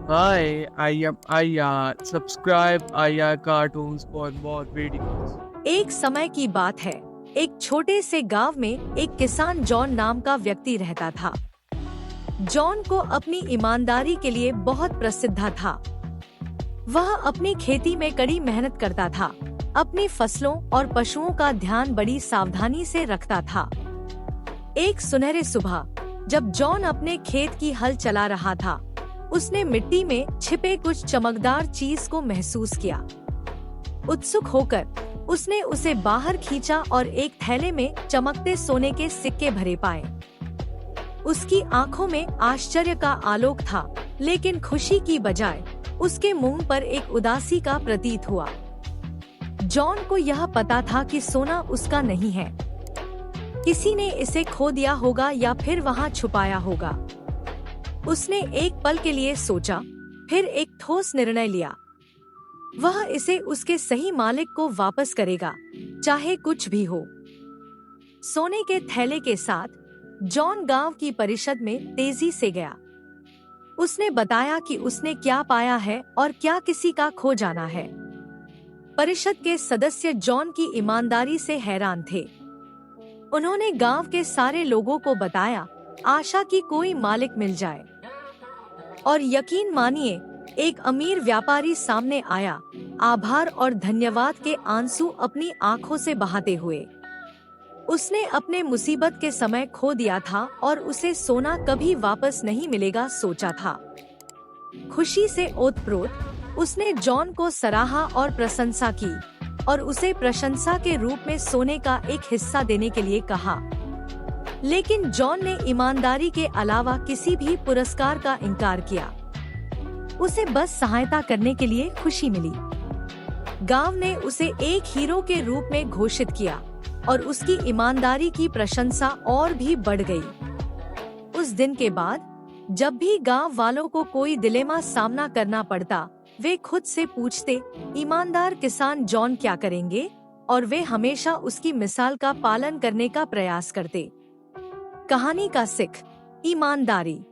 Hi, I am Aya. Subscribe Aya Cartoons for more videos. एक समय की बात है। एक छोटे से गांव में एक किसान जॉन नाम का व्यक्ति रहता था। जॉन को अपनी ईमानदारी के लिए बहुत प्रसिद्ध था। वह अपनी खेती में कड़ी मेहनत करता था, अपनी फसलों और पशुओं का ध्यान बड़ी सावधानी से रखता था। एक सुनहरे सुबह जब जॉन अपने खेत की हल चला रहा था, उसने मिट्टी में छिपे कुछ चमकदार चीज को महसूस किया। उत्सुक होकर उसने उसे बाहर खींचा और एक थैले में चमकते सोने के सिक्के भरे पाए। उसकी आंखों में आश्चर्य का आलोक था, लेकिन खुशी की बजाय उसके मुंह पर एक उदासी का प्रतीत हुआ। जॉन को यह पता था कि सोना उसका नहीं है। किसी ने इसे खो दिया होगा या फिर वहां छुपाया होगा। उसने एक पल के लिए सोचा, फिर एक ठोस निर्णय लिया। वह इसे उसके सही मालिक को वापस करेगा, चाहे कुछ भी हो। सोने के थैले के साथ जॉन गांव की परिषद में तेजी से गया। उसने बताया कि उसने क्या पाया है और क्या किसी का खो जाना है। परिषद के सदस्य जॉन की ईमानदारी से हैरान थे। उन्होंने गांव के सारे लोगों को बताया, आशा कि कोई मालिक मिल जाए। और यकीन मानिए, एक अमीर व्यापारी सामने आया, आभार और धन्यवाद के आंसू अपनी आंखों से बहाते हुए। उसने अपने मुसीबत के समय खो दिया था और उसे सोना कभी वापस नहीं मिलेगा सोचा था। खुशी से ओतप्रोत उसने जॉन को सराहा और प्रशंसा की और उसे प्रशंसा के रूप में सोने का एक हिस्सा देने के लिए कहा। लेकिन जॉन ने ईमानदारी के अलावा किसी भी पुरस्कार का इनकार किया। उसे बस सहायता करने के लिए खुशी मिली। गांव ने उसे एक हीरो के रूप में घोषित किया और उसकी ईमानदारी की प्रशंसा और भी बढ़ गई। उस दिन के बाद जब भी गांव वालों को कोई दिलेमा सामना करना पड़ता, वे खुद से पूछते, ईमानदार किसान जॉन क्या करेंगे, और वे हमेशा उसकी मिसाल का पालन करने का प्रयास करते। कहानी का सीख, ईमानदारी।